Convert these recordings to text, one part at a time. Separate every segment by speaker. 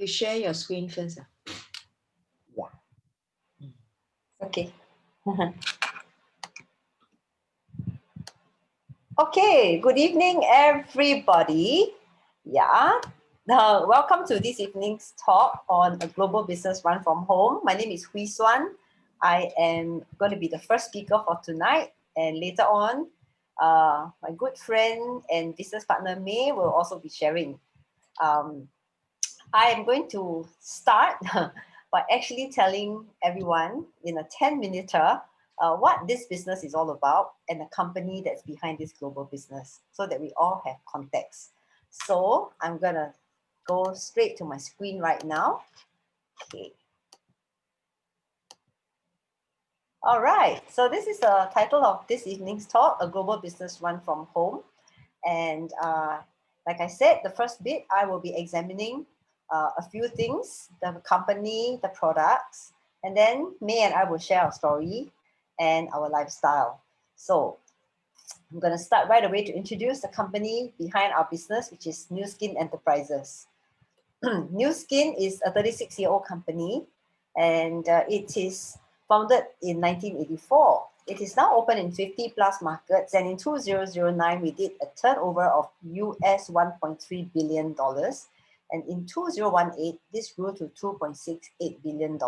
Speaker 1: You share your screen first.
Speaker 2: Yeah. Okay. Okay, good evening, everybody. Yeah. Welcome to this evening's talk on a global business run from home. My name is Hwee Suan. I am going to be the first speaker for tonight, and later on, my good friend and business partner May will also be sharing. I am going to start by actually telling everyone in a 10-minuter what this business is all about and the company that's behind this global business so that we all have context. So I'm going to go straight to my screen right now. Okay. All right. So this is the title of this evening's talk, A Global Business Run from Home. And like I said, the first bit, I will be examining a few things, the company, the products, and then May and I will share our story and our lifestyle. So I'm going to start right away to introduce the company behind our business, which is Nu Skin Enterprises. Nu Skin is a 36-year-old company, and it is founded in 1984. It is now open in 50 plus markets, and in 2009, we did a turnover of US $1.3 billion. And in 2018, this grew to $2.68 billion.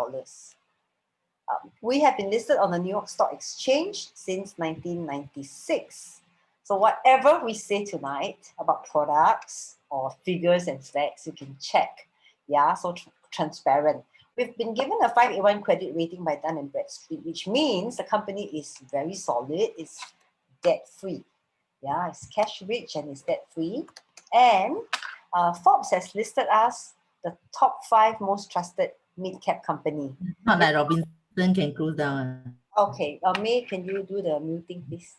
Speaker 2: We have been listed on the New York Stock Exchange since 1996. So whatever we say tonight about products or figures and facts, you can check. Yeah, so transparent. We've been given a 5A1 credit rating by Dun & Bradstreet, which means the company is very solid, it's debt-free. Yeah, it's cash-rich and it's debt-free. And Forbes has listed us the top 5 most trusted mid-cap company.
Speaker 3: Not like Robinson can close down.
Speaker 2: Okay, May, can you do the muting, please?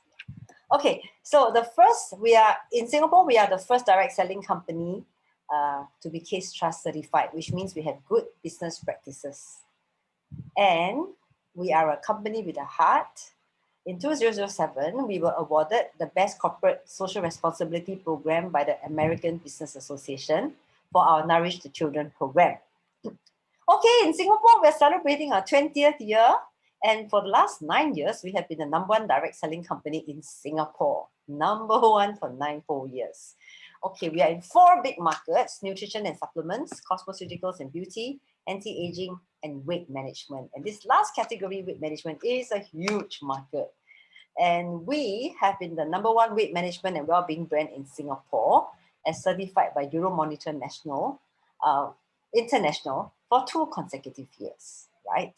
Speaker 2: Okay, so the first, in Singapore, we are the first direct selling company to be Case Trust certified, which means we have good business practices. And we are a company with a heart. In 2007, we were awarded the Best Corporate Social Responsibility Program by the American Business Association for our Nourish the Children program. Okay, in Singapore, we're celebrating our 20th year. And for the last 9 years, we have been the #1 direct selling company in Singapore. #1 for 9 full years. Okay, we are in 4 big markets: nutrition and supplements, cosmeceuticals and beauty, anti-aging, and weight management. And this last category, weight management, is a huge market. And we have been the #1 weight management and well-being brand in Singapore, as certified by Euromonitor International for 2 consecutive years, right?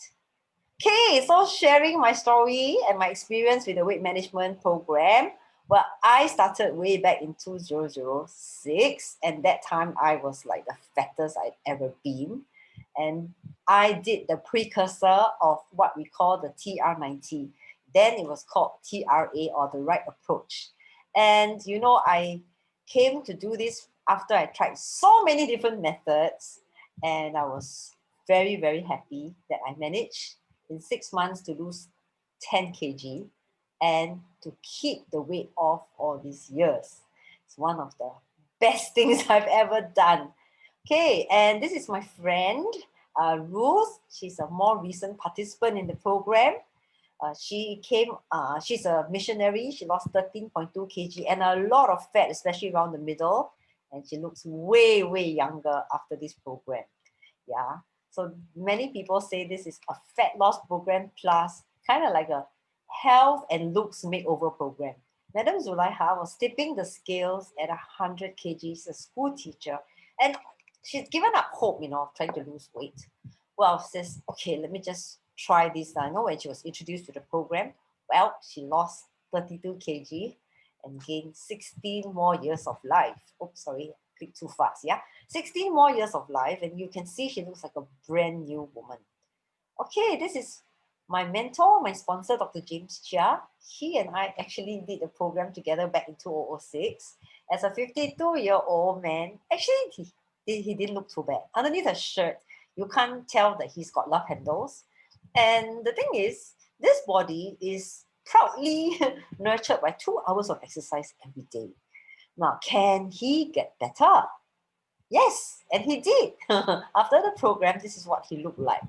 Speaker 2: Okay, so sharing my story and my experience with the weight management program. Well, I started way back in 2006, and that time I was like the fattest I'd ever been. And I did the precursor of what we call the TR90. Then it was called TRA, or the right approach. And you know, I came to do this after I tried so many different methods, and I was very, very happy that I managed in 6 months to lose 10 kg and to keep the weight off all these years. It's one of the best things I've ever done. Okay, and this is my friend, Ruth. She's a more recent participant in the program. She's a missionary. She lost 13.2 kg and a lot of fat, especially around the middle. And she looks way, way younger after this program. Yeah. So many people say this is a fat loss program plus kind of like a health and looks makeover program. Madam Zulaiha was tipping the scales at 100 kg, a school teacher, and she's given up hope, of trying to lose weight. Well, says, okay, let me just try this. I know when she was introduced to the program, well, she lost 32 kg and gained 16 more years of life. Oops, sorry, click too fast, yeah? 16 more years of life, and you can see she looks like a brand new woman. Okay, this is my mentor, my sponsor, Dr. James Chia. He and I actually did the program together back in 2006. As a 52-year-old man, actually, he didn't look too bad. Underneath the shirt, you can't tell that he's got love handles. And the thing is, this body is proudly nurtured by 2 hours of exercise every day. Now, can he get better? Yes, and he did. After the program, this is what he looked like.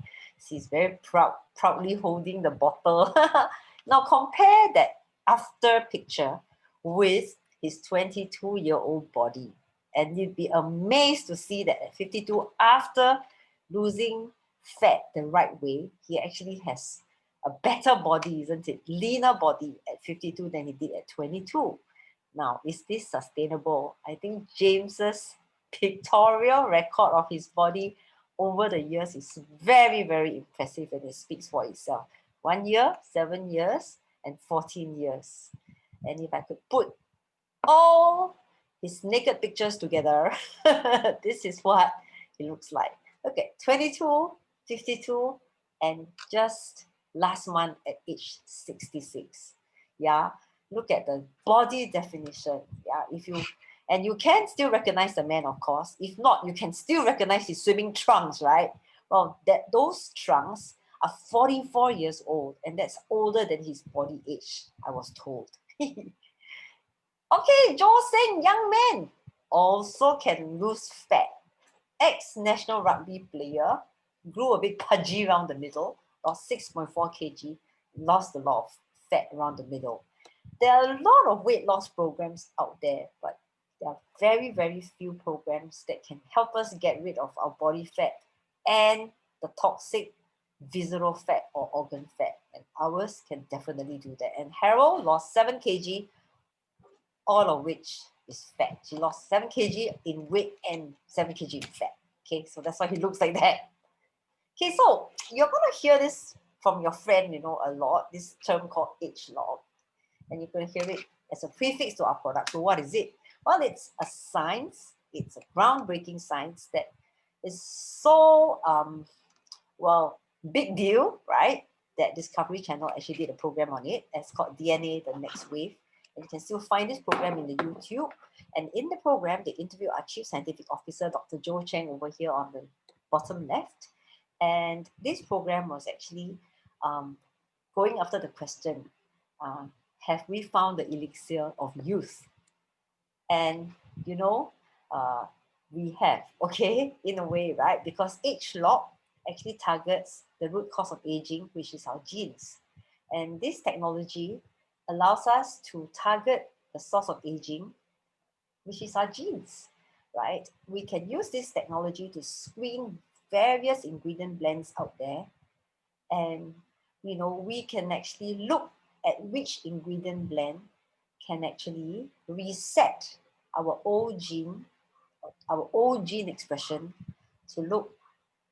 Speaker 2: He's very proudly holding the bottle. Now compare that after picture with his 22-year-old body. And you'd be amazed to see that at 52, after losing fat the right way, he actually has a better body, isn't it? Leaner body at 52 than he did at 22. Now, is this sustainable? I think James's pictorial record of his body over the years is very, very impressive, and it speaks for itself. 1 year, 7 years, and 14 years. And if I could put all his naked pictures together, this is what it looks like. Okay, 22, 52, and just last month at age 66. Yeah, look at the body definition. Yeah, if you, and you can still recognize the man, of course. If not, you can still recognize his swimming trunks, right? Well, those trunks are 44 years old, and that's older than his body age, I was told. Okay, Joe saying young men also can lose fat. Ex-national rugby player, grew a bit pudgy around the middle, lost 6.4 kg, lost a lot of fat around the middle. There are a lot of weight loss programs out there, but there are very, very few programs that can help us get rid of our body fat and the toxic visceral fat or organ fat. And ours can definitely do that. And Harold lost 7 kg, all of which is fat. She lost 7 kg in weight and 7 kg in fat. Okay, so that's why he looks like that. Okay, so you're going to hear this from your friend, a lot, this term called age log. And you're going to hear it as a prefix to our product. So what is it? Well, it's a science. It's a groundbreaking science that is so, big deal, right? That Discovery Channel actually did a program on it. It's called DNA, the Next Wave. And you can still find this program in the YouTube. And in the program, they interview our Chief Scientific Officer, Dr. Joe Cheng, over here on the bottom left. And this program was actually going after the question, have we found the elixir of youth? And, we have, okay, in a way, right? Because age lock actually targets the root cause of aging, which is our genes. And this technology allows us to target the source of aging, which is our genes, right? We can use this technology to screen various ingredient blends out there. And, we can actually look at which ingredient blend can actually reset our old gene expression to look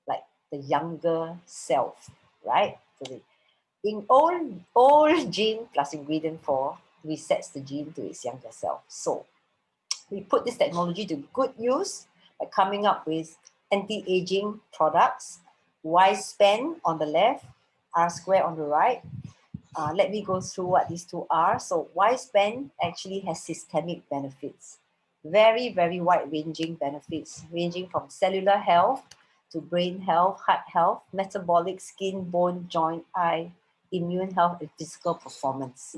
Speaker 2: like the younger self, right? So in old gene plus ingredient 4 resets the gene to its younger self. So we put this technology to good use by coming up with anti-aging products, Y-span on the left, R-square on the right. Let me go through what these two are. So Y-span actually has systemic benefits, very, very wide-ranging benefits, ranging from cellular health to brain health, heart health, metabolic, skin, bone, joint, eye, immune health, and physical performance.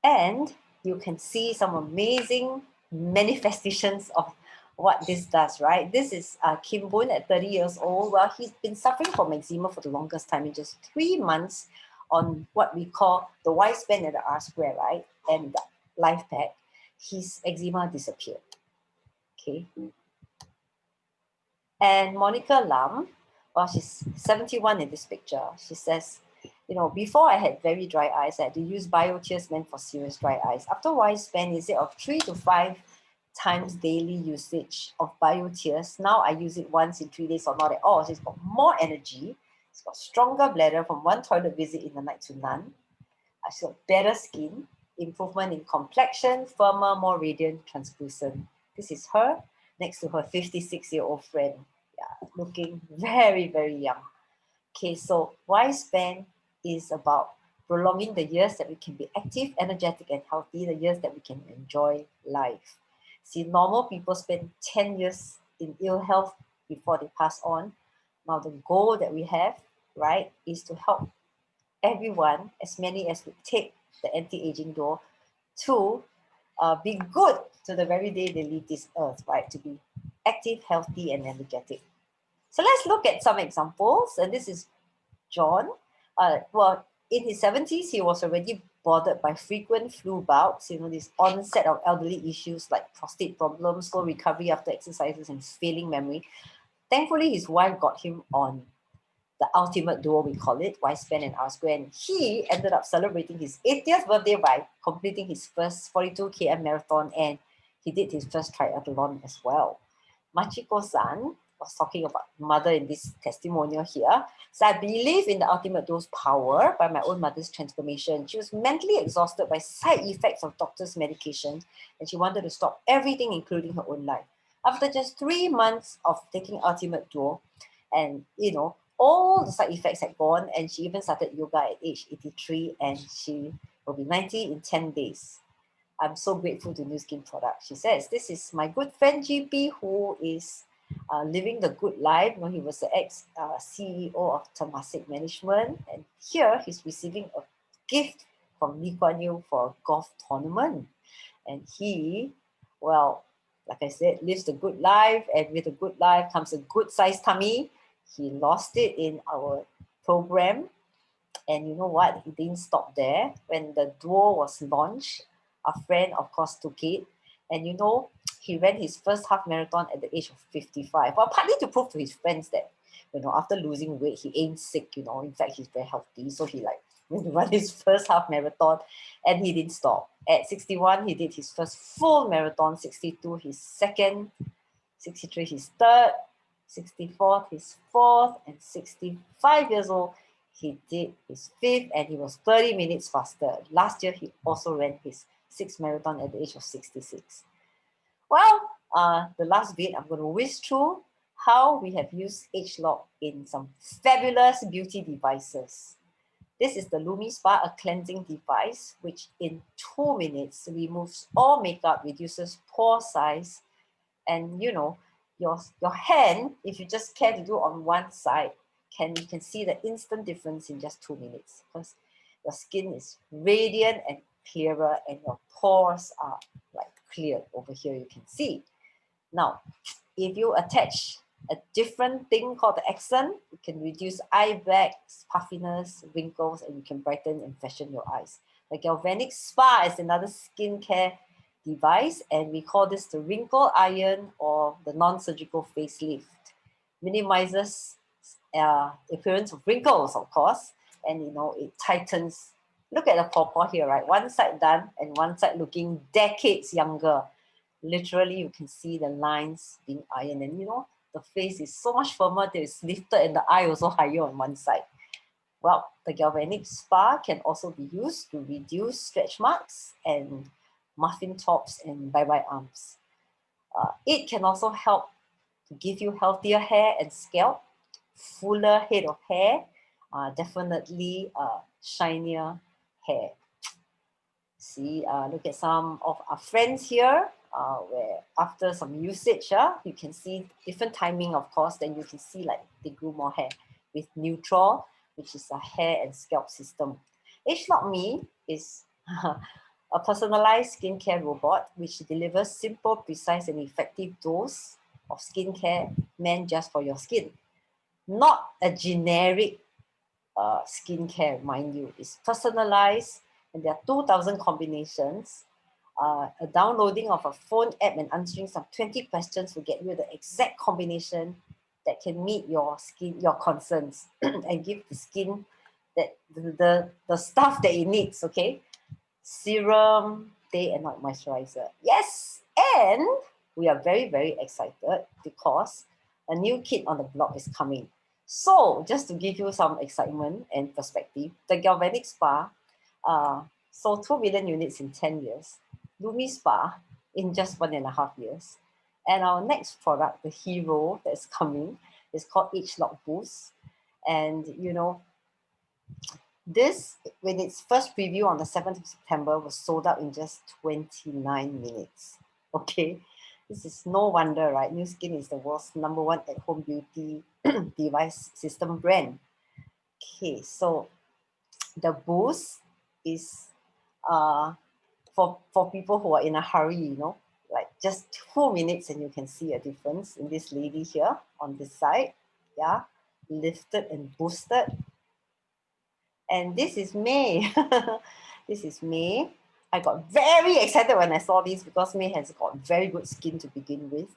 Speaker 2: And you can see some amazing manifestations of what this does, right? This is Kim Boon at 30 years old. Well, he's been suffering from eczema for the longest time. In just 3 months on what we call the Y-span and the R-square, right? And the life pack, his eczema disappeared. Okay. And Monica Lam, well, she's 71 in this picture. She says, before I had very dry eyes, I had to use BioTears meant for serious dry eyes. After Y-span, instead of 3 to 5 times daily usage of BioTears, now I use it once in 3 days or not at all. So it's got more energy. It's got stronger bladder from 1 toilet visit in the night to none. I've got better skin, improvement in complexion, firmer, more radiant, translucent. This is her next to her 56-year-old friend. Yeah, looking very, very young. Okay, so Y-span is about prolonging the years that we can be active, energetic, and healthy, the years that we can enjoy life. See, normal people spend 10 years in ill health before they pass on. Now, the goal that we have, right, is to help everyone, as many as would take the anti-aging door, to be good to the very day they leave this earth, right, to be active, healthy, and energetic. So let's look at some examples. And this is John. Well, in his 70s, he was already bothered by frequent flu bouts, this onset of elderly issues like prostate problems, slow recovery after exercises, and failing memory. Thankfully, his wife got him on the ultimate duo, we call it, Y span and R square. And he ended up celebrating his 80th birthday by completing his first 42 km marathon, and he did his first triathlon as well. Machiko-san was talking about mother in this testimonial here. So I believe in the ultimate duo's power by my own mother's transformation. She was mentally exhausted by side effects of doctor's medication, and she wanted to stop everything, including her own life. After just 3 months of taking ultimate duo, and all the side effects had gone, and she even started yoga at age 83, and she will be 90 in 10 days. I'm so grateful to Nu Skin products. She says, this is my good friend GP who is living the good life. He was the ex-CEO of Temasek Management, and here he's receiving a gift from Lee Kuan Yew for a golf tournament. And he, well, like I said, lives the good life, and with a good life comes a good sized tummy. He lost it in our program, and you know what? He didn't stop there. When the duo was launched, a friend, of course, took it, and he ran his first half marathon at the age of 55. Well, partly to prove to his friends that after losing weight, he ain't sick. In fact, he's very healthy. So he went to run his first half marathon, and he didn't stop. At 61, he did his first full marathon. 62, his second. 63, his third. 64, his fourth. And 65 years old, he did his fifth, and he was 30 minutes faster. Last year, he also ran his sixth marathon at the age of 66. Well, the last bit, I'm going to whiz through how we have used ageLOC in some fabulous beauty devices. This is the Lumi Spa, a cleansing device, which in 2 minutes removes all makeup, reduces pore size, and your hand, if you just care to do on one side, you can see the instant difference in just 2 minutes, because your skin is radiant and clearer, and your pores are clear. Over here you can see. Now, if you attach a different thing called the accent, it can reduce eye bags, puffiness, wrinkles, and you can brighten and fashion your eyes. The Galvanic Spa is another skincare device, and we call this the wrinkle iron or the non-surgical facelift. Minimizes appearance of wrinkles, of course, and it tightens. Look at the pawpaw here, right? One side done and one side looking decades younger. Literally, you can see the lines being ironed, and the face is so much firmer that it's lifted, and the eye also higher on one side. Well, the Galvanic Spa can also be used to reduce stretch marks and muffin tops and bye-bye arms. It can also help to give you healthier hair and scalp, fuller head of hair, definitely shinier hair. See, look at some of our friends here, where after some usage, you can see different timing, of course, then you can see they grew more hair with Neutral, which is a hair and scalp system. ageLOC Me is a personalized skincare robot which delivers simple, precise, and effective dose of skincare meant just for your skin. Not a generic skincare, mind you. It's personalized, and there are 2,000 combinations. A downloading of a phone app and answering some 20 questions will get you the exact combination that can meet your concerns and give the skin the stuff that it needs, okay? Serum, day and night moisturizer. Yes, and we are very, very excited because a new kid on the block is coming. So just to give you some excitement and perspective, the Galvanic Spa sold 2 million units in 10 years. Lumi Spa in just 1.5 years. And our next product, the hero that's coming, is called ageLOC Boost. And this, when its first preview on the 7th of September, was sold out in just 29 minutes. Okay, this is no wonder, right? Nu Skin is the world's #1 at-home beauty device system brand. Okay, so the Boost is for people who are in a hurry, just 2 minutes and you can see a difference in this lady here on this side. Yeah, lifted and boosted. And this is May. This is May. I got very excited when I saw this because May has got very good skin to begin with.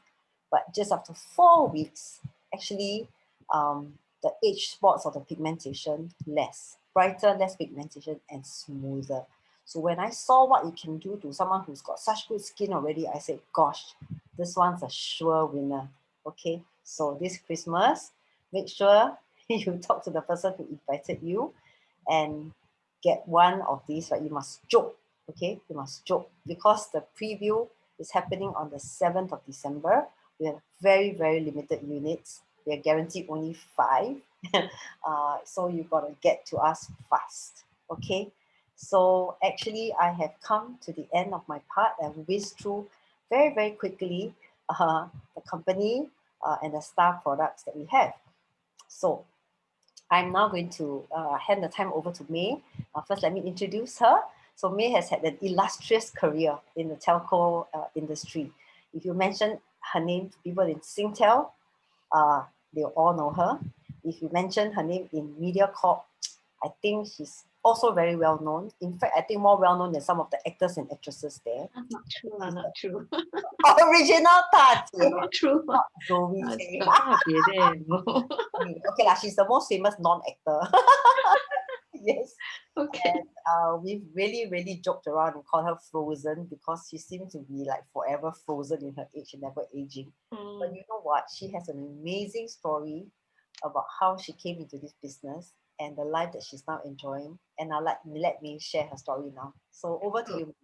Speaker 2: But just after 4 weeks, actually, the age spots or the pigmentation less, brighter, less pigmentation, and smoother. So when I saw what it can do to someone who's got such good skin already, I said, gosh, this one's a sure winner. Okay, so this Christmas, make sure you talk to the person who invited you and get one of these, right? You must joke, okay? You must joke because the preview is happening on the 7th of December. We have very, very limited units. We are guaranteed only 5. So you got to get to us fast, okay? So actually, I have come to the end of my part and whizzed through very, very quickly the company and the star products that we have. So I'm now going to hand the time over to May. First, let me introduce her. So May has had an illustrious career in the telco industry. If you mention her name to people in Singtel, they all know her. If you mention her name in Mediacorp, I think she's also very well known. In fact, I think more well known than some of the actors and actresses there.
Speaker 1: Not true, not true.
Speaker 2: Original 大姐,
Speaker 1: Not true.
Speaker 2: not Zoe Tay. Okay lah, she's the most famous non-actor. Yes.
Speaker 1: Okay.
Speaker 2: And we've really joked around and called her Frozen because she seems to be like forever frozen in her age and never aging. But you know what? She has an amazing story about how she came into this business and the life that she's now enjoying. And I'll let me share her story now. So over to you.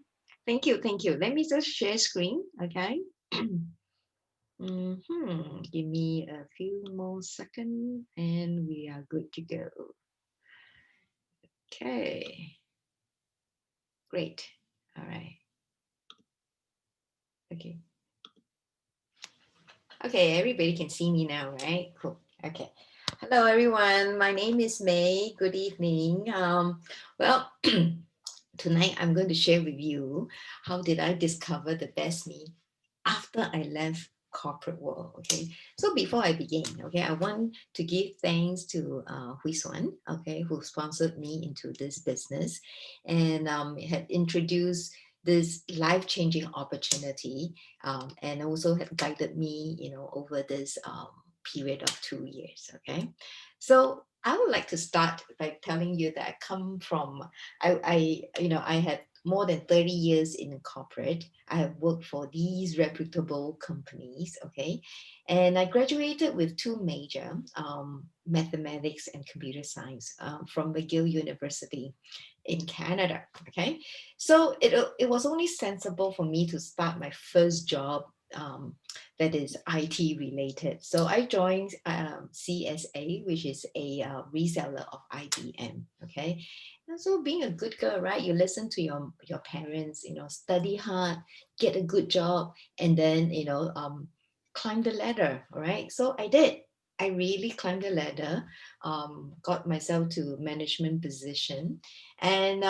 Speaker 1: Thank you. Let me just share screen, okay? Give me a few more seconds and we are good to go. Okay. Great. All right. Okay. Okay, everybody can see me now, right? Cool. Okay. Hello, everyone. My name is May. Good evening. Well, tonight I'm going to share with you how did I discover the best me after I left corporate world. Okay, so before I begin, okay, I want to give thanks to Hwee Suan, okay, who sponsored me into this business and had introduced this life-changing opportunity and also had guided me, you know, over this period of 2 years. Okay, so I would like to start by telling you that I come from I had more than 30 years in corporate. I have worked for these reputable companies, okay? And I graduated with 2 major, mathematics and computer science from McGill University in Canada, okay? So it was only sensible for me to start my first job that is IT related. So I joined CSA, which is a reseller of IBM, okay? And so being a good girl, right? You listen to your parents, you know, study hard, get a good job, and then, you know, climb the ladder, right? So I did. I really climbed the ladder, got myself to management position. And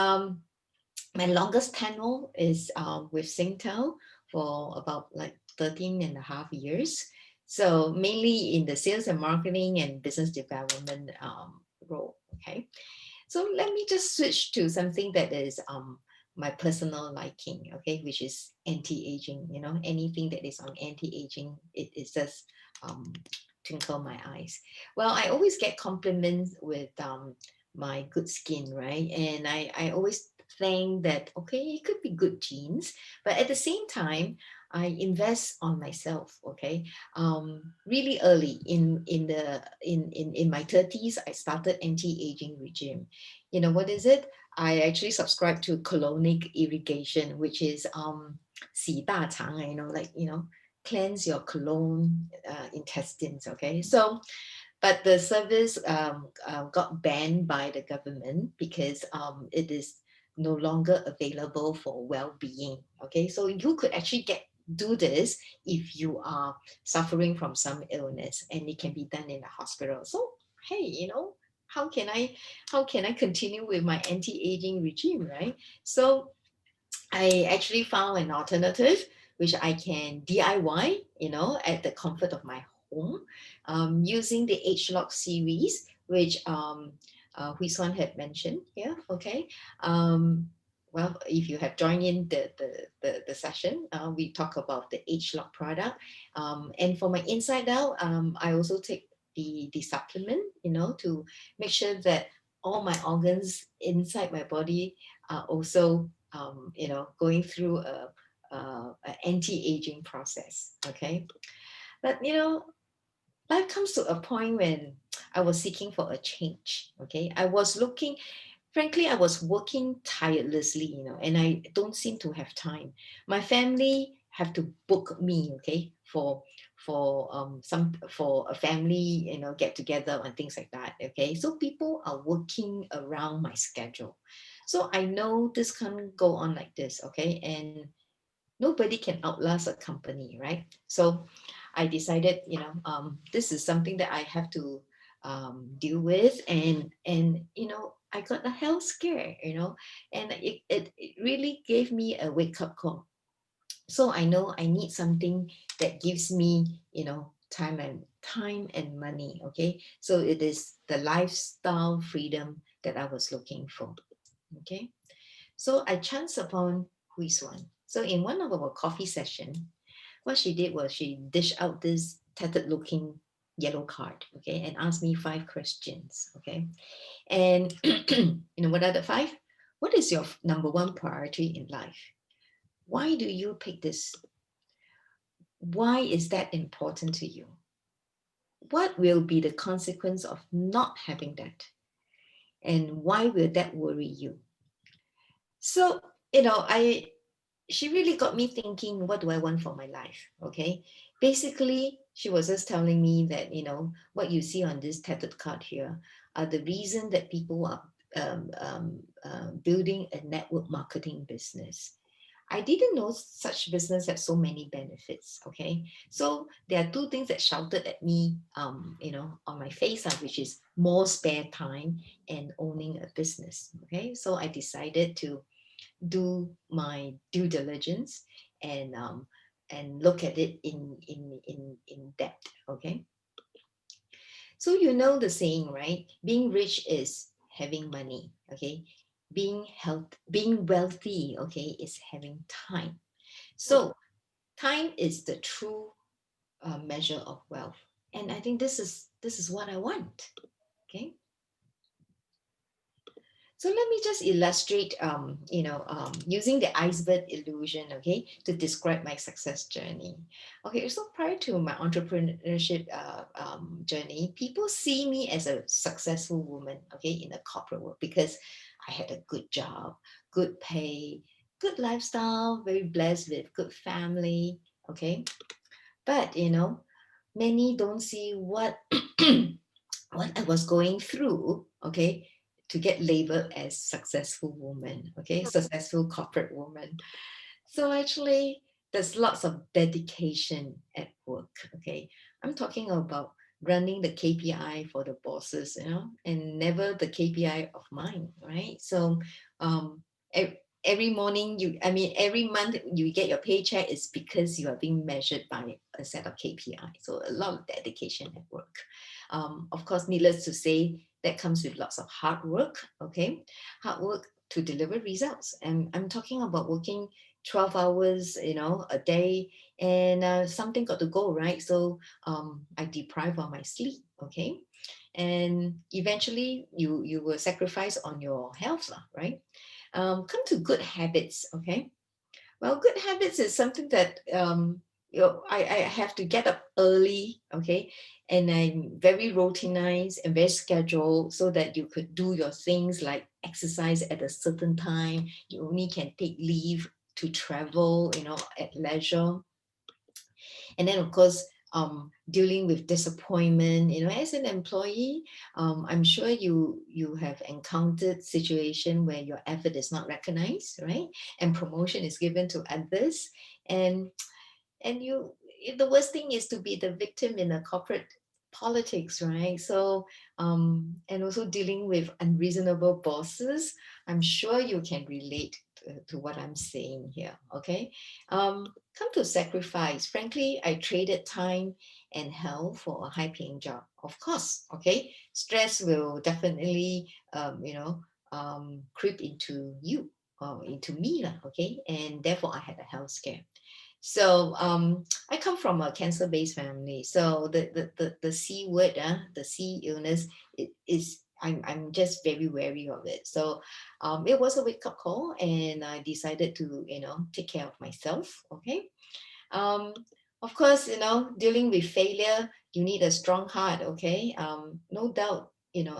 Speaker 1: my longest tenure is with Singtel for about like 13 and a half years. So mainly in the sales and marketing and business development role, okay? So let me just switch to something that is my personal liking, okay, which is anti-aging. You know, anything that is on anti-aging, it is just twinkle my eyes. Well, I always get compliments with my good skin, right? And I always think that, okay, it could be good genes, but at the same time, I invest on myself, okay? Really early in my 30s, I started anti-aging regime. You know, what is it? I actually subscribe to colonic irrigation, which is 洗大肠, you know, like, you know, cleanse your colon intestines, okay? So, but the service got banned by the government because it is no longer available for well-being, okay? So you could actually do this if you are suffering from some illness, and it can be done in the hospital. So, hey, you know, how can I continue with my anti-aging regime, right? So I actually found an alternative, which I can DIY, at the comfort of my home, using the H-Lock series, which Hwee Suan had mentioned here. Okay. Well, if you have joined in the session, we talk about the H-Lock product. And for my inside out, I also take the supplement, to make sure that all my organs inside my body are also, going through a anti-aging process. Okay. But, life comes to a point when I was seeking for a change. Okay. I was looking, frankly, I was working tirelessly, and I don't seem to have time. My family have to book me, okay, for a family, get together and things like that. Okay. So people are working around my schedule. So I know this can't go on like this, okay? And nobody can outlast a company, right? So I decided, this is something that I have to deal with, and I got a health scare, and it really gave me a wake up call. So I know I need something that gives me, time and money. Okay, so it is the lifestyle freedom that I was looking for. Okay, so I chanced upon Hwee Suan. So in one of our coffee session, what she did was she dished out this tattered looking yellow card, okay, and asked me 5 questions, okay. And what are the 5? What is your number one priority in life? Why do you pick this? Why is that important to you? What will be the consequence of not having that? And why will that worry you? So, I she really got me thinking, what do I want for my life? Okay. Basically, she was just telling me that, what you see on this tattered card here are the reason that people are building a network marketing business. I didn't know such business had so many benefits. Okay. So there are 2 things that shouted at me, on my face, which is more spare time and owning a business. Okay. So I decided to do my due diligence and look at it in depth. Okay, so the saying, right? Being rich is having money. Okay, being wealthy, okay, is having time. So time is the true measure of wealth, and I think this is what I want. Okay. So let me just illustrate, using the iceberg illusion, okay, to describe my success journey. Okay, so prior to my entrepreneurship journey, people see me as a successful woman, okay, in the corporate world because I had a good job, good pay, good lifestyle, very blessed with good family, okay. But many don't see what what I was going through, okay, to get labeled as successful woman, okay, successful corporate woman. So actually, there's lots of dedication at work, okay. I'm talking about running the KPI for the bosses, and never the KPI of mine, right? So um, every morning every month you get your paycheck is because you are being measured by a set of KPI. So a lot of dedication at work. Of course, needless to say, that comes with lots of hard work, okay? Hard work to deliver results. And I'm talking about working 12 hours, a day, and something got to go, right? So I deprive on my sleep, okay? And eventually you will sacrifice on your health, right? Come to good habits, okay? Well, good habits is something that I have to get up early, okay, and I'm very routinized and very scheduled so that you could do your things like exercise at a certain time. You only can take leave to travel, at leisure. And then of course, dealing with disappointment, as an employee, I'm sure you have encountered situation where your effort is not recognized, right? And promotion is given to others, and you the worst thing is to be the victim in a corporate politics, right? So and also dealing with unreasonable bosses. I'm sure you can relate to what I'm saying here. Okay. come to sacrifice. Frankly, I traded time and health for a high paying job. Of course, okay, stress will definitely, creep into you or into me, lah, okay, and therefore I had a health scare. So I come from a cancer-based family. So the C word, the C illness, it is I'm just very wary of it. So it was a wake-up call, and I decided to take care of myself. Okay. Um, of course, dealing with failure, you need a strong heart. Okay. No doubt,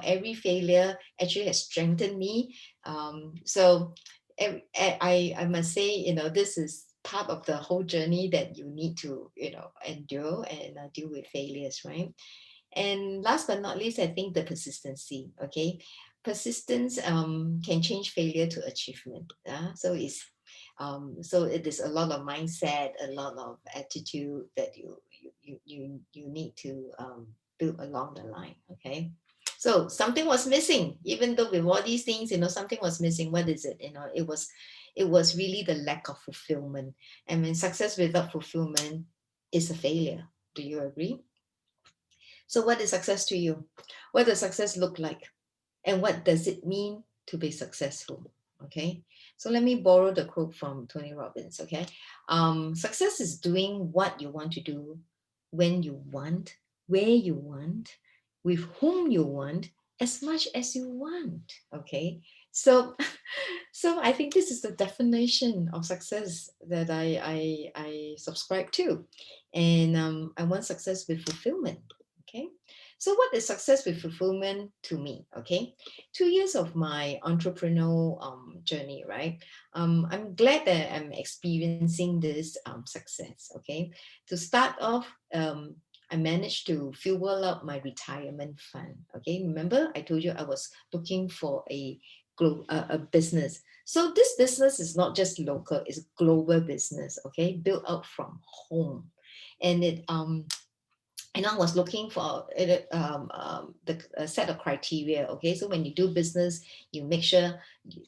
Speaker 1: every failure actually has strengthened me. So I must say, this is part of the whole journey that you need to, endure and deal with failures, right? And last but not least, I think the persistency. Okay, persistence can change failure to achievement. So it is a lot of mindset, a lot of attitude that you need to build along the line. Okay, so something was missing. Even though with all these things, something was missing. What is it? It was really the lack of fulfillment. And when success without fulfillment is a failure. Do you agree? So, what is success to you? What does success look like? And what does it mean to be successful? Okay. So, let me borrow the quote from Tony Robbins. Okay. Success is doing what you want to do, when you want, where you want, with whom you want, as much as you want. Okay. So, so I think this is the definition of success that I subscribe to. And I want success with fulfillment. Okay. So, what is success with fulfillment to me? Okay. 2 years of my entrepreneurial journey, right? I'm glad that I'm experiencing this success. Okay. To start off, I managed to fuel up my retirement fund. Okay. Remember, I told you I was looking for a business. So this business is not just local; it's global business. Okay, built out from home, and I was looking for a set of criteria. Okay, so when you do business, you make sure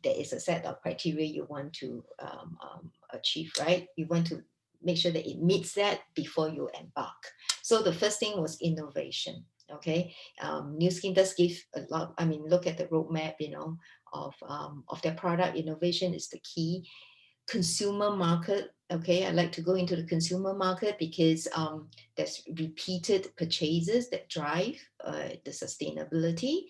Speaker 1: there is a set of criteria you want to achieve, right? You want to make sure that it meets that before you embark. So the first thing was innovation. Okay, New Skin does give a lot. I mean, look at the roadmap. Of their product. Innovation is the key. Consumer market. Okay, I like to go into the consumer market because there's repeated purchases that drive the sustainability.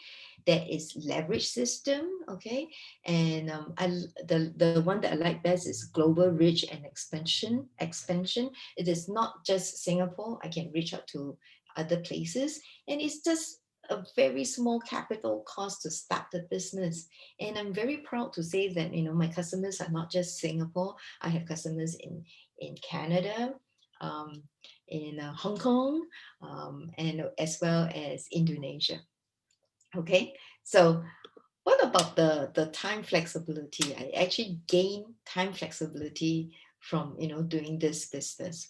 Speaker 1: There is leverage system. Okay, and the one that I like best is global reach and expansion. It is not just Singapore. I can reach out to other places, and it's just a very small capital cost to start the business. And I'm very proud to say that my customers are not just Singapore. I have customers in Canada, um, in Hong Kong, and as well as Indonesia. Okay, so what about the time flexibility? I actually gain time flexibility from doing this business.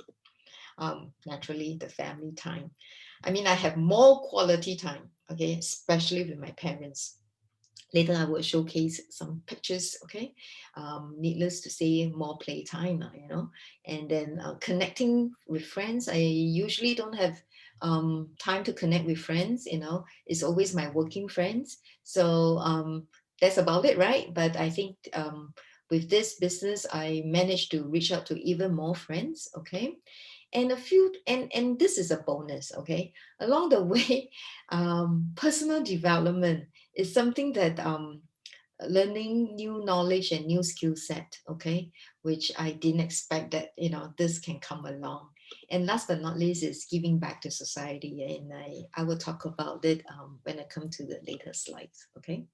Speaker 1: Naturally, the family time. I mean, I have more quality time. Okay, especially with my parents. Later, I will showcase some pictures. Okay, needless to say, more playtime. And then connecting with friends. I usually don't have time to connect with friends. It's always my working friends. So that's about it, right? But I think with this business, I managed to reach out to even more friends. Okay, and and this is a bonus. Okay, along the way, personal development is something that learning new knowledge and new skill set. Okay, which I didn't expect that this can come along. And last but not least is giving back to society, and I will talk about it when I come to the later slides. Okay,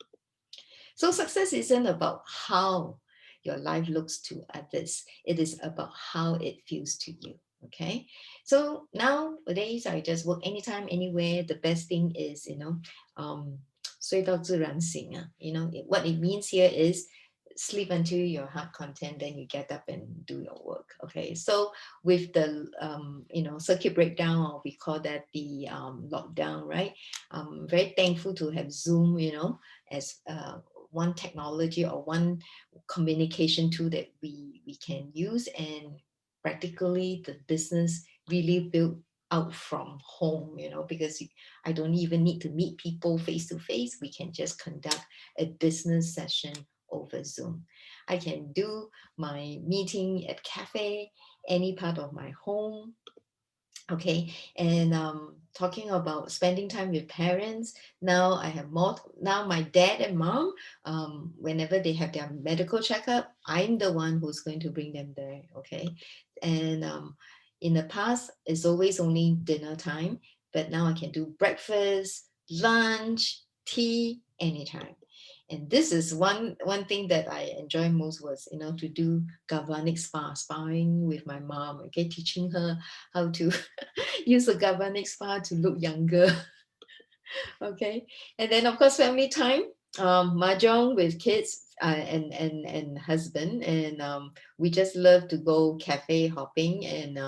Speaker 1: so success isn't about how your life looks to others. It is about how it feels to you. Okay. So nowadays I just work anytime, anywhere. The best thing is, um, 睡到自然醒. What it means here is sleep until your heart content, then you get up and do your work. Okay. So with the circuit breakdown, or we call that the lockdown, right? I'm very thankful to have Zoom, as one technology or one communication tool that we can use. And practically the business really built out from home, because I don't even need to meet people face to face. We can just conduct a business session over Zoom. I can do my meeting at cafe, any part of my home. Okay, and talking about spending time with parents, now I have more. Now my dad and mom, whenever they have their medical checkup, I'm the one who's going to bring them there. Okay, and in the past, it's always only dinner time, but now I can do breakfast, lunch, tea, anytime. And this is one thing that I enjoy most was, to do galvanic sparring with my mom. Okay, teaching her how to use a galvanic spa to look younger. Okay, and then of course family time, mahjong with kids, and husband, and we just love to go cafe hopping, and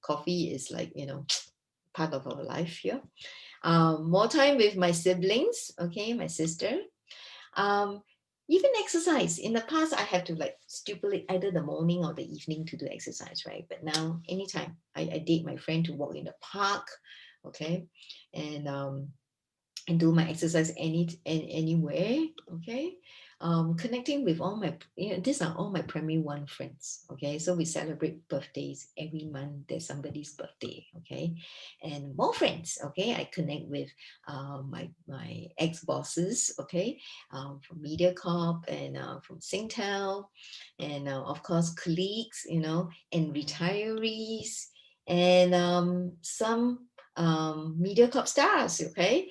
Speaker 1: coffee is like, part of our life here. More time with my siblings. Okay, my sister. um Even exercise. In the past, I have to like stipulate either the morning or the evening to do exercise, right? But now anytime, I date my friend to walk in the park. Okay, and do my exercise anywhere. Okay, connecting with all my, these are all my primary one friends. Okay, so we celebrate birthdays every month. There's somebody's birthday. Okay, and more friends. Okay, I connect with my ex bosses. Okay, from MediaCorp, and from Singtel, and of course colleagues. And retirees, and some MediaCorp stars. Okay,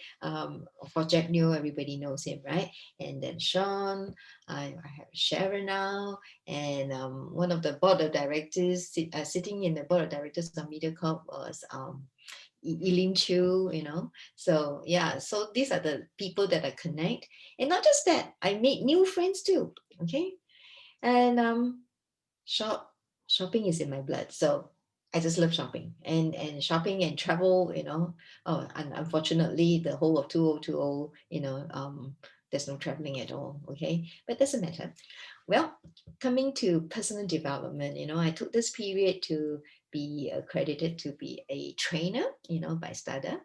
Speaker 1: for Jack Neo, everybody knows him, right? And then Sean, I have Sharon now, and one of the board of directors, sitting in the board of directors of MediaCorp was Eileen Chu, So yeah, so these are the people that I connect. And not just that, I made new friends too. Okay. And shopping is in my blood. So I just love shopping, and shopping and travel, Oh, and unfortunately, the whole of 2020, there's no traveling at all. Okay, but doesn't matter. Well, coming to personal development, I took this period to be accredited to be a trainer, by STADA.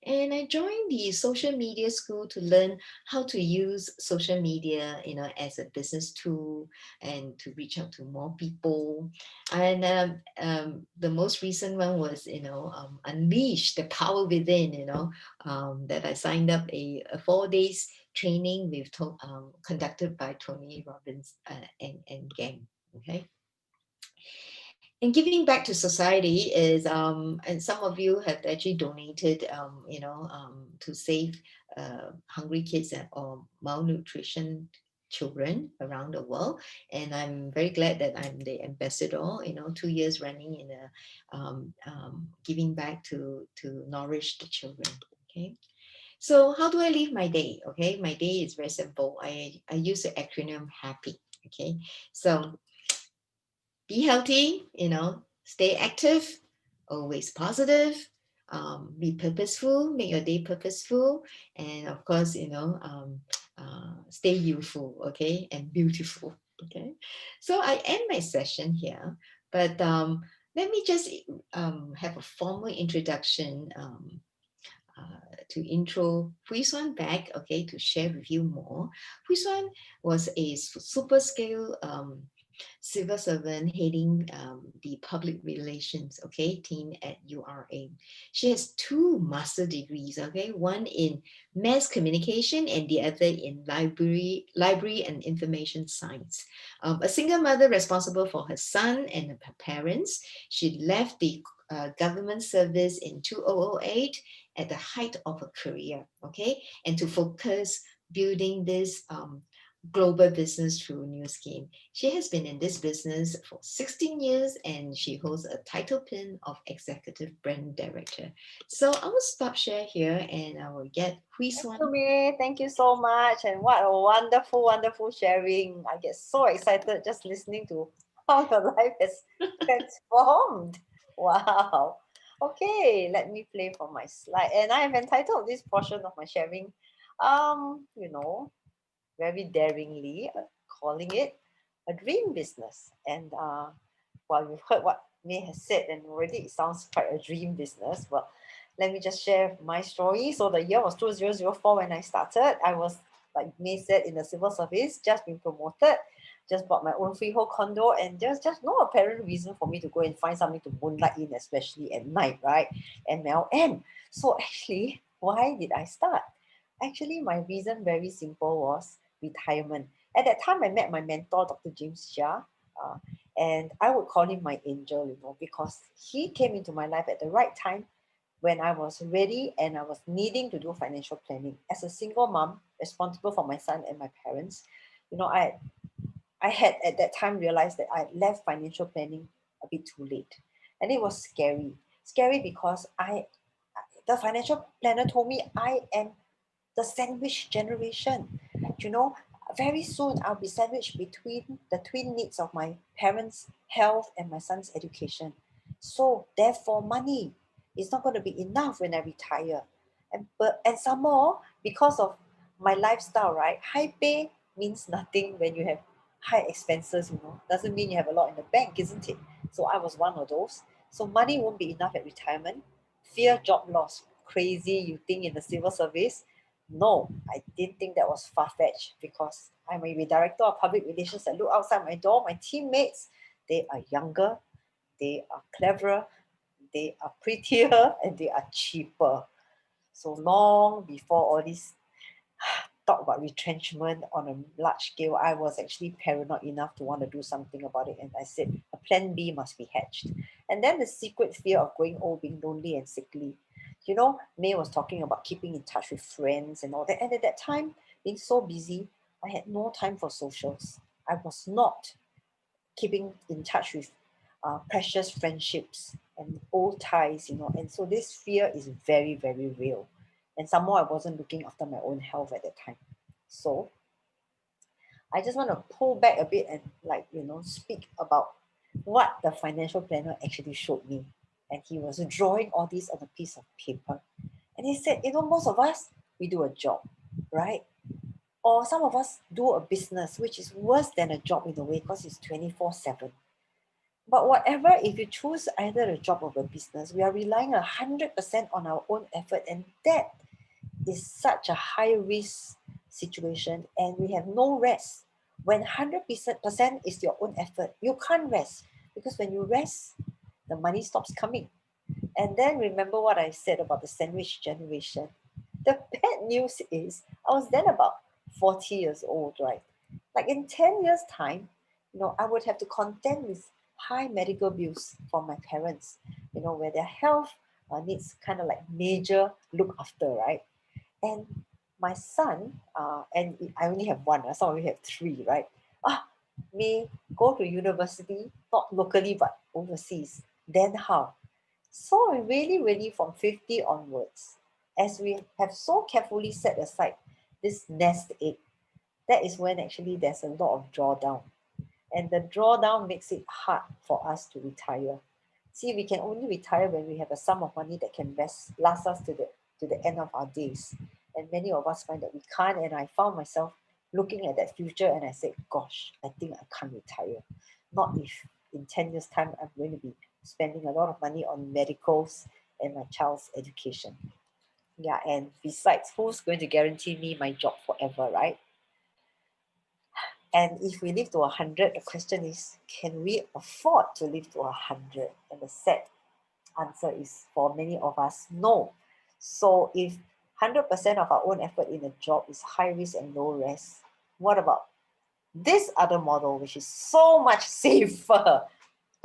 Speaker 1: And I joined the social media school to learn how to use social media, as a business tool, and to reach out to more people. And the most recent one was, Unleash the Power Within, that I signed up a 4 days training conducted by Tony Robbins, and gang. Okay. And giving back to society is, and some of you have actually donated, to save hungry kids or malnutrition children around the world. And I'm very glad that I'm the ambassador, 2 years running in giving back to nourish the children. Okay. So how do I live my day? Okay, my day is very simple. I use the acronym HAPPY. Okay, so be healthy, stay active, always positive, be purposeful, make your day purposeful, and of course, stay youthful, okay, and beautiful. Okay, so I end my session here, but let me just have a formal introduction, to intro Hwee Suan back, okay, to share with you more. Hwee Suan was a super scale civil servant heading the public relations, okay, team at URA. She has 2 master degrees, okay, one in mass communication and the other in library and information science. A single mother responsible for her son and her parents. She left the government service in 2008 at the height of her career, okay, and to focus building this global business through New Scheme. She has been in this business for 16 years, and she holds a title pin of Executive Brand Director. So I will stop share here, and I will get Hwee Suan.
Speaker 2: Thank you so much. And what a wonderful, wonderful sharing. I get so excited just listening to how your life has transformed. Wow. Okay, let me play for my slide. And I have entitled this portion of my sharing, very daringly, calling it a dream business. And well, you've heard what May has said, and already it sounds quite a dream business, but let me just share my story. So the year was 2004 when I started. I was, like May said, in the civil service, just been promoted, just bought my own freehold condo, and there's just no apparent reason for me to go and find something to moonlight in, especially at night, right? MLM. So actually, why did I start? Actually, my reason very simple was retirement. At that time, I met my mentor, Dr. James Chia, and I would call him my angel, because he came into my life at the right time when I was ready and I was needing to do financial planning. As a single mom, responsible for my son and my parents, I had at that time realized that I had left financial planning a bit too late. And it was scary. Scary because the financial planner told me I am the sandwich generation. You know, very soon I'll be sandwiched between the twin needs of my parents' health and my son's education. So therefore, money is not going to be enough when I retire. And some more, because of my lifestyle, right? High pay means nothing when you have high expenses, Doesn't mean you have a lot in the bank, isn't it? So I was one of those. So money won't be enough at retirement. Fear job loss. Crazy, you think in the civil service? No, I didn't think that was far-fetched because I'm a director of public relations. I look outside my door, my teammates, they are younger, they are cleverer, they are prettier, and they are cheaper. So long before all this talk about retrenchment on a large scale, I was actually paranoid enough to want to do something about it. And I said, a plan B must be hatched. And then the secret fear of growing old, being lonely and sickly. May was talking about keeping in touch with friends and all that. And at that time, being so busy, I had no time for socials. I was not keeping in touch with precious friendships and old ties, And so this fear is very, very real. And some more, I wasn't looking after my own health at that time. So I just want to pull back a bit and speak about what the financial planner actually showed me. And he was drawing all this on a piece of paper. And he said, most of us, we do a job, right? Or some of us do a business, which is worse than a job in a way because it's 24/7. But whatever, if you choose either a job or a business, we are relying 100% on our own effort. And that is such a high risk situation, and we have no rest. When 100% is your own effort, you can't rest, because when you rest, the money stops coming. And then remember what I said about the sandwich generation. The bad news is I was then about 40 years old, right? Like in 10 years time, I would have to contend with high medical bills for my parents, where their health needs kind of like major look after, right? And my son, and I only have one, some of you have three, right? May go to university, not locally, but overseas. Then how? So really, really from 50 onwards, as we have so carefully set aside this nest egg, that is when actually there's a lot of drawdown. And the drawdown makes it hard for us to retire. See, we can only retire when we have a sum of money that can last us to the end of our days. And many of us find that we can't. And I found myself looking at that future and I said, gosh, I think I can't retire. Not if in 10 years' time I'm going to be spending a lot of money on medicals and my child's education. Yeah, and besides, who's going to guarantee me my job forever, right? And if we live to 100, the question is, can we afford to live to 100? And the sad answer is, for many of us, no. So if 100% of our own effort in a job is high risk and low rest, what about this other model, which is so much safer?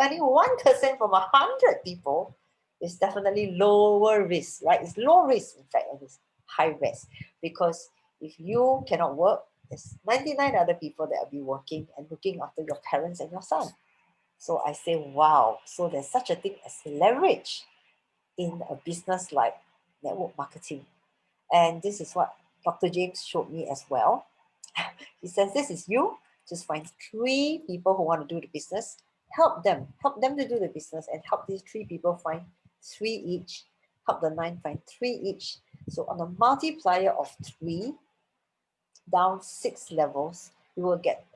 Speaker 2: Only 1% from 100 people is definitely lower risk, right? It's low risk, in fact, and it's high risk. Because if you cannot work, there's 99 other people that will be working and looking after your parents and your son. So I say, wow, so there's such a thing as leverage in a business like network marketing. And this is what Dr. James showed me as well. He says, this is you. Just find 3 people who want to do the business. Help them to do the business, and help these 3 people find 3 each. Help the 9 find 3 each. So on a multiplier of 3, down 6 levels, you will get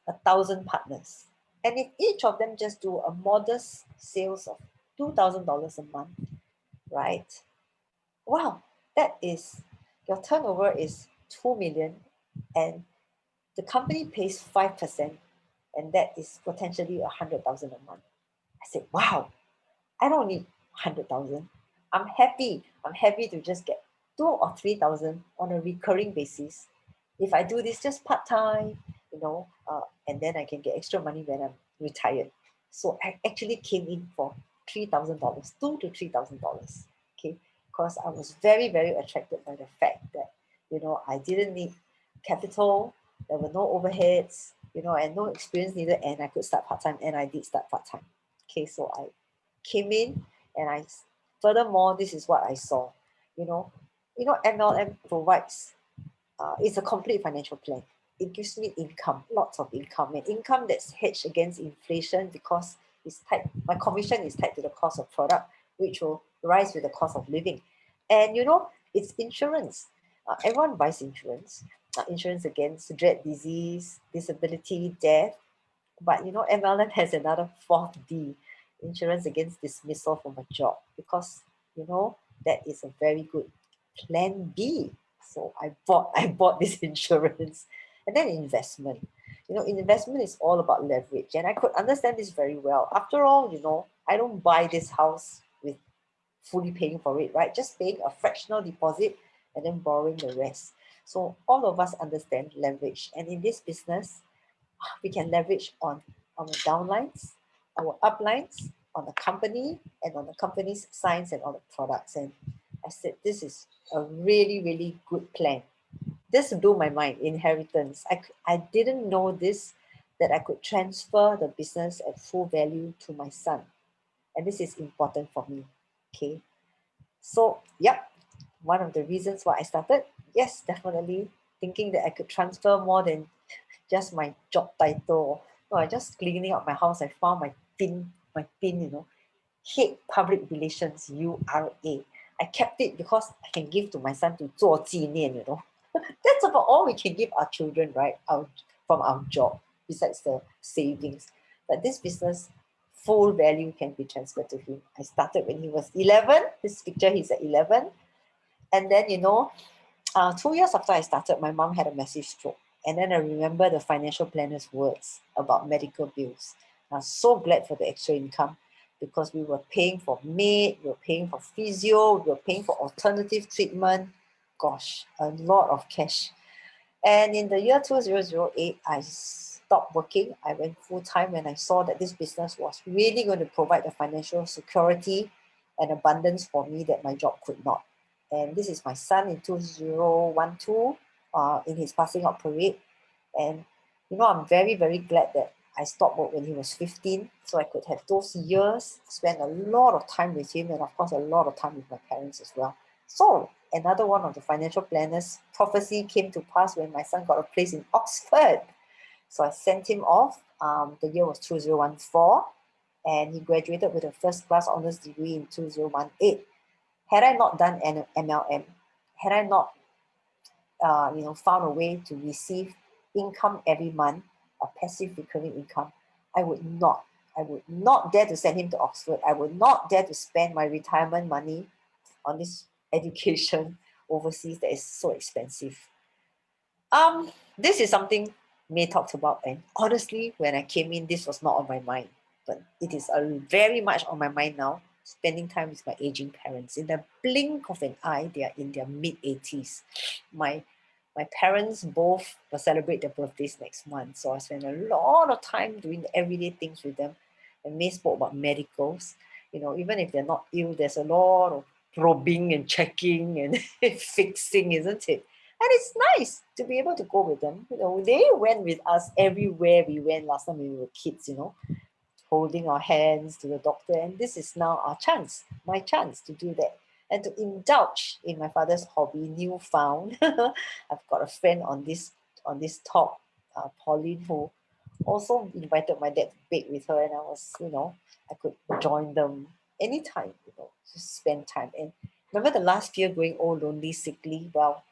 Speaker 2: 1,000 partners. And if each of them just do a modest sales of $2,000 a month, right? Wow, that is, your turnover is 2 million and the company pays 5%, and that is potentially 100,000 a month. I said, wow, I don't need 100,000. I'm happy. I'm happy to just get 2 or 3,000 on a recurring basis. If I do this just part time, and then I can get extra money when I'm retired. So I actually came in for $3,000, $2,000 to $3,000. Okay, because I was very, very attracted by the fact that I didn't need capital. There were no overheads, and no experience needed, and I could start part time, and I did start part time. Okay, so I came in and furthermore, this is what I saw. MLM provides, it's a complete financial plan. It gives me income, lots of income, and income that's hedged against inflation because my commission is tied to the cost of product, which will rise with the cost of living. And it's insurance. Everyone buys insurance, insurance against dread disease, disability, death. But MLM has another fourth D, insurance against dismissal from a job, because that is a very good plan B. So I bought this insurance. And then investment. Investment is all about leverage. And I could understand this very well. After all, I don't buy this house with fully paying for it, right? Just paying a fractional deposit and then borrowing the rest. So all of us understand leverage. And in this business, we can leverage on our downlines, our uplines, on the company, and on the company's signs and on the products. And I said, this is a really, really good plan. This blew my mind, inheritance. I didn't know this, that I could transfer the business at full value to my son. And this is important for me, okay? So, yep, one of the reasons why I started, yes, definitely thinking that I could transfer more than just my job title. No, I just cleaning up my house. I found my pin, head public relations, URA. I kept it because I can give to my son to 做纪念, That's about all we can give our children, right? From our job, besides the savings. But this business, full value can be transferred to him. I started when he was 11. This picture, he's at 11. And then, 2 years after I started, my mom had a massive stroke. And then I remember the financial planner's words about medical bills. I was so glad for the extra income because we were paying for maid, we were paying for physio, we were paying for alternative treatment. Gosh, a lot of cash. And in the year 2008, I stopped working. I went full-time when I saw that this business was really going to provide the financial security and abundance for me that my job could not. And this is my son in 2012, in his passing out parade. And I'm very, very glad that I stopped work when he was 15, so I could have those years, spend a lot of time with him, and of course a lot of time with my parents as well. So another one of the financial planners' prophecy came to pass when my son got a place in Oxford. So I sent him off. The year was 2014, and he graduated with a first class honors degree in 2018. Had I not done an MLM, had I not found a way to receive income every month, a passive recurring income, I would not dare to send him to Oxford. I would not dare to spend my retirement money on this education overseas that is so expensive. This is something May talked about, and honestly, when I came in, this was not on my mind, but it is very much on my mind now. Spending time with my aging parents. In the blink of an eye, they are in their mid-80s. My parents both will celebrate their birthdays next month, so I spend a lot of time doing the everyday things with them. And May spoke about medicals. Even if they're not ill, there's a lot of probing and checking and fixing, isn't it? And it's nice to be able to go with them. They went with us everywhere we went last time when we were kids, holding our hands to the doctor. And this is now my chance to do that. And to indulge in my father's hobby, newfound. I've got a friend on this talk, Pauline, who also invited my dad to bake with her. And I was, I could join them anytime, just spend time. And remember the last year going all lonely, sickly? Well,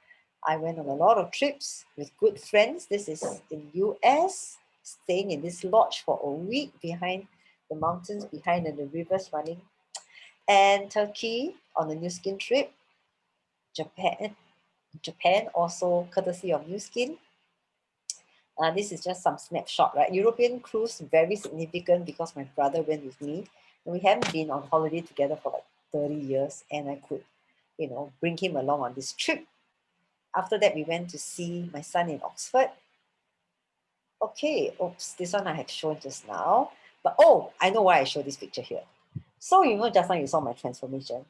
Speaker 2: I went on a lot of trips with good friends. This is in US, staying in this lodge for a week behind the mountains, behind and the rivers running. And Turkey on a new skin trip. Japan also courtesy of New Skin. This is just some snapshot, right? European cruise, very significant because my brother went with me. And we haven't been on holiday together for like 30 years, and I could, bring him along on this trip. After that, we went to see my son in Oxford. Okay, oops, this one I had shown just now. But oh, I know why I showed this picture here. So just now you saw my transformation.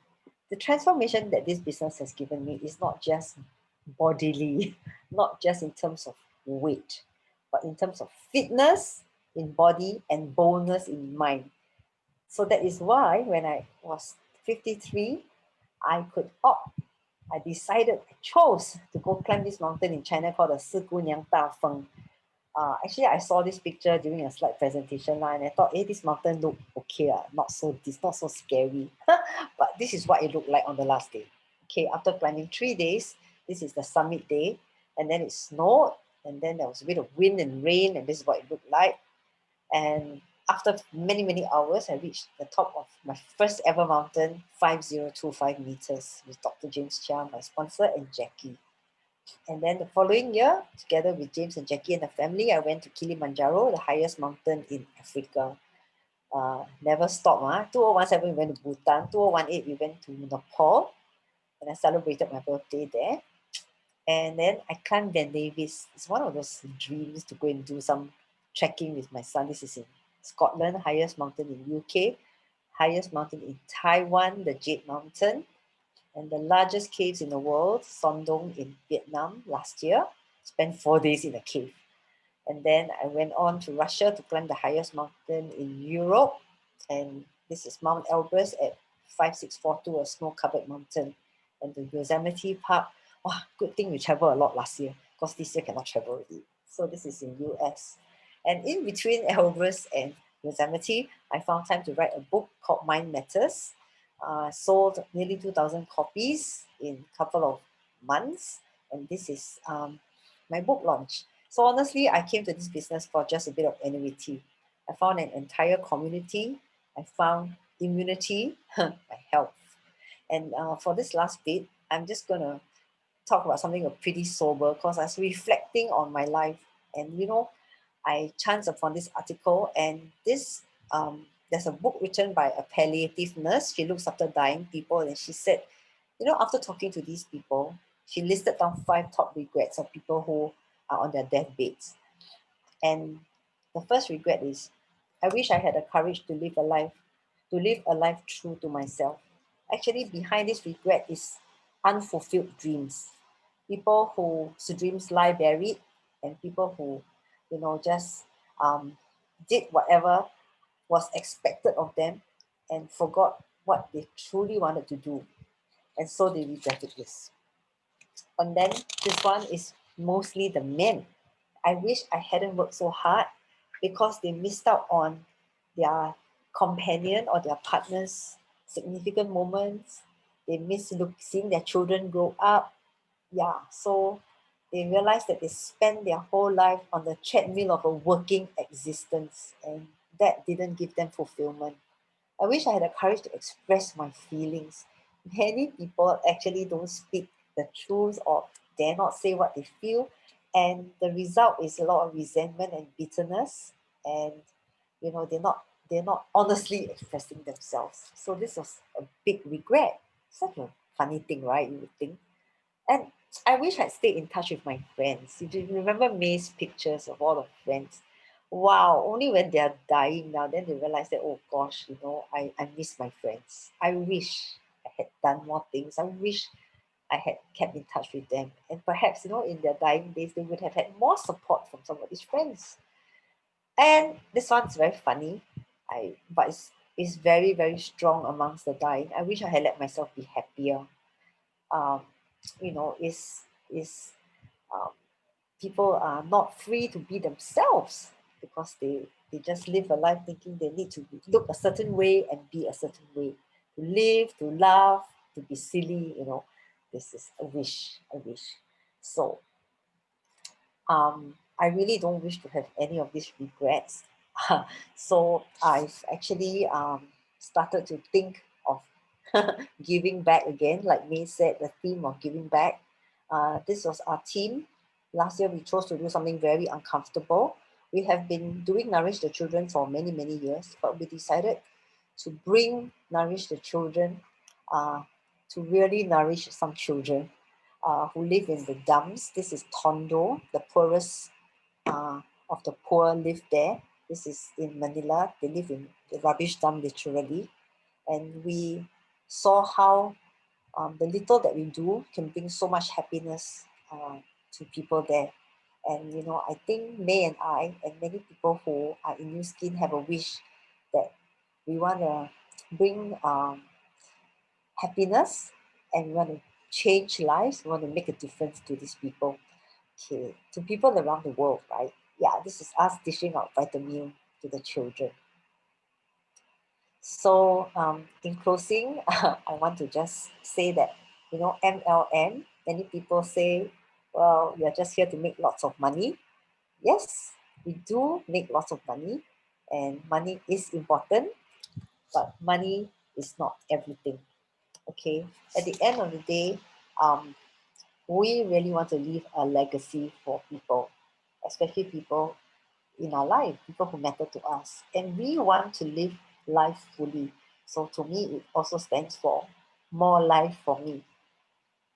Speaker 2: The transformation that this business has given me is not just bodily, not just in terms of weight, but in terms of fitness in body and boldness in mind. So that is why when I was 53, I chose to go climb this mountain in China called the Sigunyang Dafeng. Actually, I saw this picture during a slide presentation and I thought, hey, this mountain look okay, not so scary. But this is what it looked like on the last day. Okay, after climbing 3 days, this is the summit day, and then it snowed, and then there was a bit of wind and rain, and this is what it looked like. And after many, many hours, I reached the top of my first ever mountain, 5025 meters, with Dr. James Chia, my sponsor, and Jackie. And then the following year, together with James and Jackie and the family, I went to Kilimanjaro, the highest mountain in Africa. Never stopped. 2017, we went to Bhutan. 2018, we went to Nepal. And I celebrated my birthday there. And then I climbed Ben Davis. It's one of those dreams to go and do some trekking with my son. This is in Scotland, highest mountain in UK, highest mountain in Taiwan, the Jade Mountain, and the largest caves in the world, Sondong in Vietnam last year. Spent 4 days in a cave. And then I went on to Russia to climb the highest mountain in Europe. And this is Mount Elbrus at 5642, a snow-covered mountain. And the Yosemite Park. Wow, good thing we traveled a lot last year because this year cannot travel already. So this is in US. And in between Elbrus and Yosemite, I found time to write a book called Mind Matters. Sold nearly 2,000 copies in a couple of months. And this is my book launch. So honestly, I came to this business for just a bit of annuity. I found an entire community. I found immunity, my health. And for this last bit, I'm just going to talk about something pretty sober because I was reflecting on my life. And, I chanced upon this article, and this there's a book written by a palliative nurse. She looks after dying people, and she said, after talking to these people, she listed down 5 top regrets of people who are on their deathbeds. And the first regret is, I wish I had the courage to live a life true to myself. Actually, behind this regret is unfulfilled dreams. People whose dreams lie buried, and people who, just did whatever was expected of them and forgot what they truly wanted to do. And so they regretted this. And then this one is mostly the men. I wish I hadn't worked so hard because they missed out on their companion or their partner's significant moments. They miss seeing their children grow up. Yeah, so they realize that they spend their whole life on the treadmill of a working existence, and that didn't give them fulfillment. I wish I had the courage to express my feelings. Many people actually don't speak the truth or dare not say what they feel, and the result is a lot of resentment and bitterness, and they're not honestly expressing themselves. So this was a big regret. Such a funny thing, right? You would think. And I wish I'd stayed in touch with my friends. You do remember May's pictures of all the friends? Wow, only when they're dying now, then they realize that, oh gosh, I miss my friends. I wish I had done more things. I wish I had kept in touch with them. And perhaps, in their dying days, they would have had more support from some of these friends. And this one's very funny. But it's very, very strong amongst the dying. I wish I had let myself be happier. Um, is people are not free to be themselves because they just live a life thinking they need to look a certain way and be a certain way, to live, to laugh, to be silly. This is a wish. So I really don't wish to have any of these regrets. So I've actually started to think of giving back again. Like May said, the theme of giving back. This was our theme. Last year we chose to do something very uncomfortable. We have been doing Nourish the Children for many, many years, but we decided to bring Nourish the Children to really nourish some children who live in the dumps. This is Tondo, the poorest of the poor live there. This is in Manila. They live in the rubbish dump literally. And we saw how the little that we do can bring so much happiness to people there. And you know, I think May and I and many people who are in New Skin have a wish that we want to bring happiness, and we want to change lives. We want to make a difference to these people, okay, to people around the world, right? Yeah, this is us dishing out vitamin to the children. So in closing, I want to just say that, you know, MLM, many people say, well, you're just here to make lots of money. Yes, we do make lots of money, and money is important, but money is not everything. Okay, at the end of the day, um, we really want to leave a legacy for people, especially people in our life, people who matter to us. And we want to live life fully. So to me, it also stands for more life for me.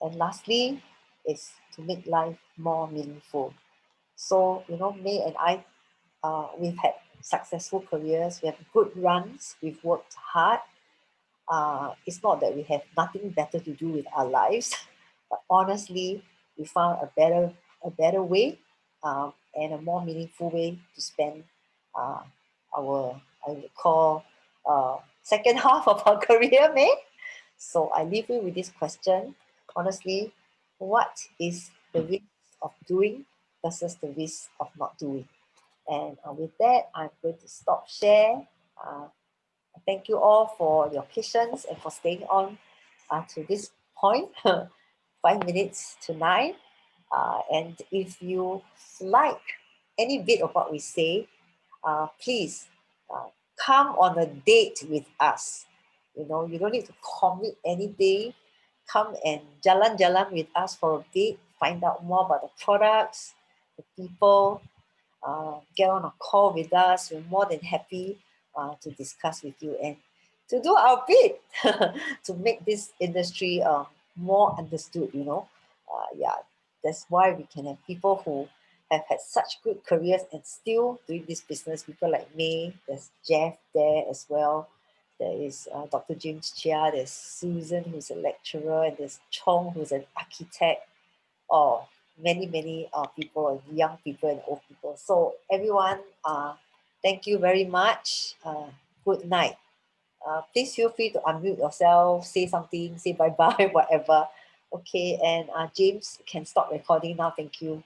Speaker 2: And lastly, is to make life more meaningful. So, you know, May and I, we've had successful careers, we have good runs, we've worked hard. It's not that we have nothing better to do with our lives, but honestly, we found a better way and a more meaningful way to spend uh, our, I would call, second half of our career, May. So I leave you with this question. Honestly, what is the risk of doing versus the risk of not doing? And with that, I'm going to stop share. Thank you all for your patience and for staying on to this point, 5 minutes to 9. And if you like any bit of what we say, please uh, come on a date with us. You know, you don't need to commit anything. Come and jalan-jalan with us for a bit, find out more about the products, the people, get on a call with us. We're more than happy to discuss with you and to do our bit to make this industry more understood, you know. Yeah, that's why we can have people who have had such good careers and still doing this business. People like me, there's Jeff there as well. There is Dr. James Chia, there's Susan, who's a lecturer, and there's Chong, who's an architect. Oh, many people, and young people and old people. So everyone, thank you very much. Good night. Please feel free to unmute yourself, say something, say bye-bye, whatever. Okay, and James can stop recording now. Thank you.